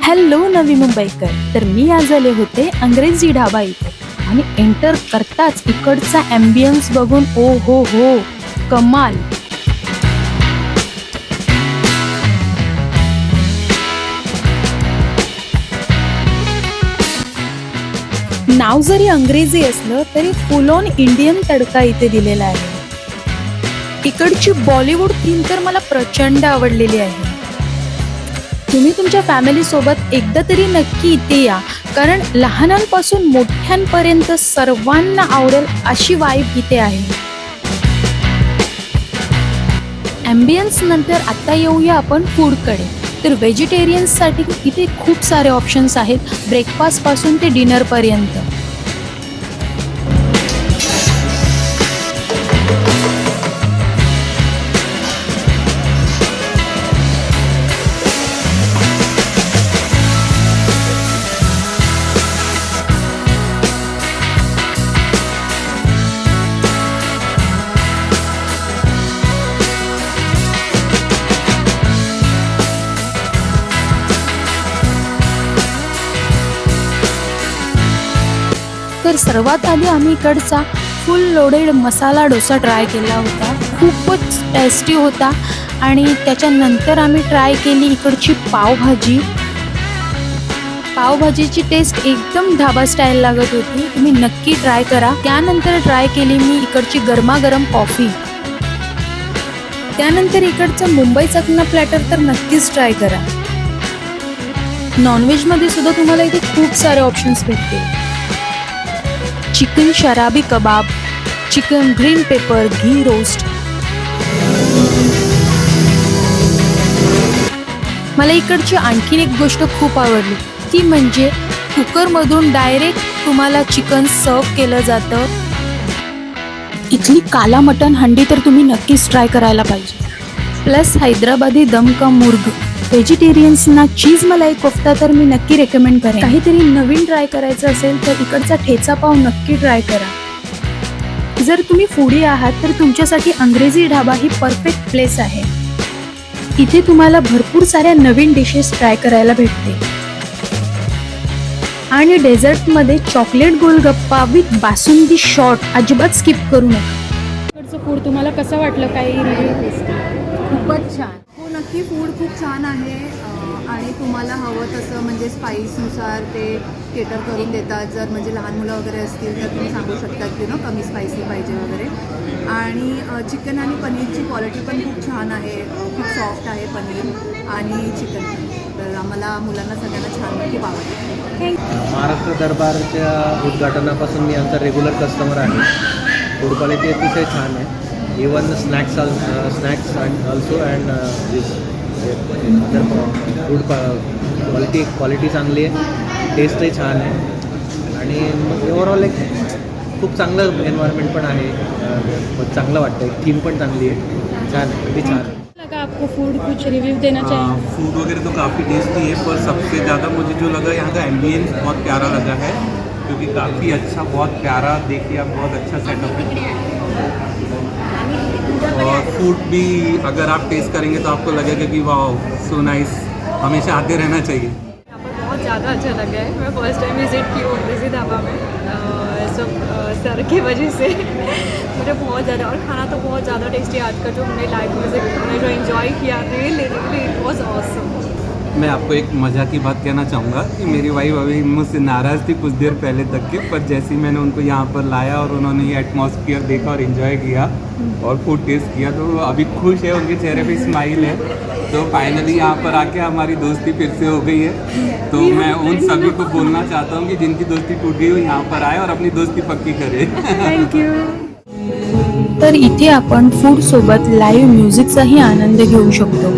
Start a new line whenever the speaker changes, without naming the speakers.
Hello नवी मुंबईकर. तर मी आज आले होते अंग्रेजी ढाबा इथे आणि एंटर करताच इकडचा ॲम्बियन्स बघून ओ हो कमाल. नाव जरी अंग्रेजी असलं तरी फुल ऑन इंडियन तडका इथे दिलेला आहे. इकडची बॉलिवूड थीम तर मला प्रचंड आवडलेली आहे. तुम्ही तुमच्या फॅमिली सोबत एकदा तरी नक्की इथे या, कारण लहानांपासून मोठ्यांपर्यंत सर्वांना आवडेल अशी वाईब इथे आहे. ॲम्बियन्स नंतर आता येऊया आपण फूडकडे. तर व्हेजिटेरियन्ससाठी इथे खूप सारे ऑप्शन्स आहेत, ब्रेकफास्टपासून ते डिनरपर्यंत. तर सर्वात आधी आम्ही इकडचा फुल लोडेड मसाला डोसा ट्राय केला होता. खूपच टेस्टी होता. आणि त्याच्यानंतर आम्ही ट्राय केली इकडची पावभाजी. पावभाजीची टेस्ट एकदम ढाबा स्टाईल लागत होती. तुम्ही नक्की ट्राय करा. त्यानंतर ट्राय केली मी इकडची गरमागरम कॉफी. त्यानंतर इकडचं मुंबई चकना प्लॅटर तर नक्कीच ट्राय करा. नॉनव्हेजमध्ये सुद्धा तुम्हाला इथे खूप सारे ऑप्शन्स भेटतील. चिकन शराबी कबाब, चिकन ग्रीन पेपर घी रोस्ट. मला इकडची आणखीन एक गोष्ट खूप आवडली, ती म्हणजे कुकरमधून डायरेक्ट तुम्हाला चिकन सर्व केलं जातं. इथली काला मटन हंडी तर तुम्ही नक्कीच ट्राय करायला पाहिजे. प्लस हैदराबादी दम का मुर्ग. व्हेजिटेरियन्सना चीज मलाई कोफ्ता तर मी नक्की रेकमेंड करेन. काहीतरी नवीन ट्राय करायचं असेल तर इकडचा ठेचा पाव नक्की ट्राय करा. जर तुम्ही फूडी आहात तर तुमच्यासाठी अंग्रेजी ढाबा ही परफेक्ट प्लेस आहे. इथे तुम्हाला भरपूर साऱ्या नवीन डिशेस ट्राय करायला भेटते. आणि डेझर्टमध्ये chocolate golgappa with basundi shot अजिबात स्किप करू नका. इकडचं फूड तुम्हाला कसं वाटलं? काही रिव्ह्यू?
खूपच छान. हो नक्की, फूड खूप छान आहे. आणि तुम्हाला हवं तसं म्हणजे स्पाईसनुसार ते केटर करून देतात. जर म्हणजे लहान मुलं वगैरे असतील तर तुम्ही सांगू शकतात की कमी स्पायसी पाहिजे वगैरे. आणि चिकन आणि पनीरची क्वालिटी पण खूप छान आहे. खूप सॉफ्ट आहे पनीर आणि चिकन. तर आम्हाला मुलांना सगळ्यांना छान खूप आवडते.
महाराष्ट्र दरबारच्या उद्घाटनापासून मी आमचा रेग्युलर कस्टमर आहे. फूड क्वालिटी अतिशय छान आहे. Even snacks and also and food quality चांगली आहे. टेस्टही छान आहे. आणि ओव्हरऑल एक खूप चांगलं एन्व्हायरमेंट पण आहे. चांगलं वाटतं. एक थीम पण चांगली आहे. छान आहे, अगदी छान आहे.
लगा आपको फूड? कुछ रिव्यू देना चाहिए?
फूड वगैरह तो काफ़ी टेस्टी है, पर सबसे ज़्यादा मुझे जो लगा यहाँ का एम्बियंस बहुत प्यारा लगा है, क्योंकि काफ़ी अच्छा, बहुत प्यारा, देखिए आप, बहुत अच्छा सेटअप है. और फूड भी अगर आप टेस्ट करेंगे तो आपको लगेगा कि वाह सो नाइस, हमेशा आते रहना चाहिए.
यहाँ पर बहुत ज़्यादा अच्छा लगा है. मैं फर्स्ट टाइम विज़िट की हूँ अंग्रेजी ढाबा में. सब सर की वजह से मुझे बहुत ज़्यादा, और खाना तो बहुत ज़्यादा टेस्टी. आज का जो हमने लाइव विजिट, हमने जो एंजॉय किया, रियली इट वाज ऑसम.
मैं आपको एक मज़ा की बात कहना चाहूँगा कि मेरी वाइफ अभी मुझसे नाराज़ थी कुछ देर पहले तक के, पर जैसे ही मैंने उनको यहाँ पर लाया और उन्होंने ये एटमॉस्फेयर देखा और इन्जॉय किया और फूड टेस्ट किया, तो अभी खुश है, उनके चेहरे पे स्माइल है. तो फाइनली यहाँ पर आके हमारी दोस्ती फिर से हो गई है. तो मैं उन सभी को बोलना चाहता हूँ कि जिनकी दोस्ती टूट गई हो यहाँ पर आए और अपनी दोस्ती पक्की करे.
थँक्यू. तर इथे आपण फूड सोबत लाईव्ह म्युझिकचाही आनंद घेऊ शकतो.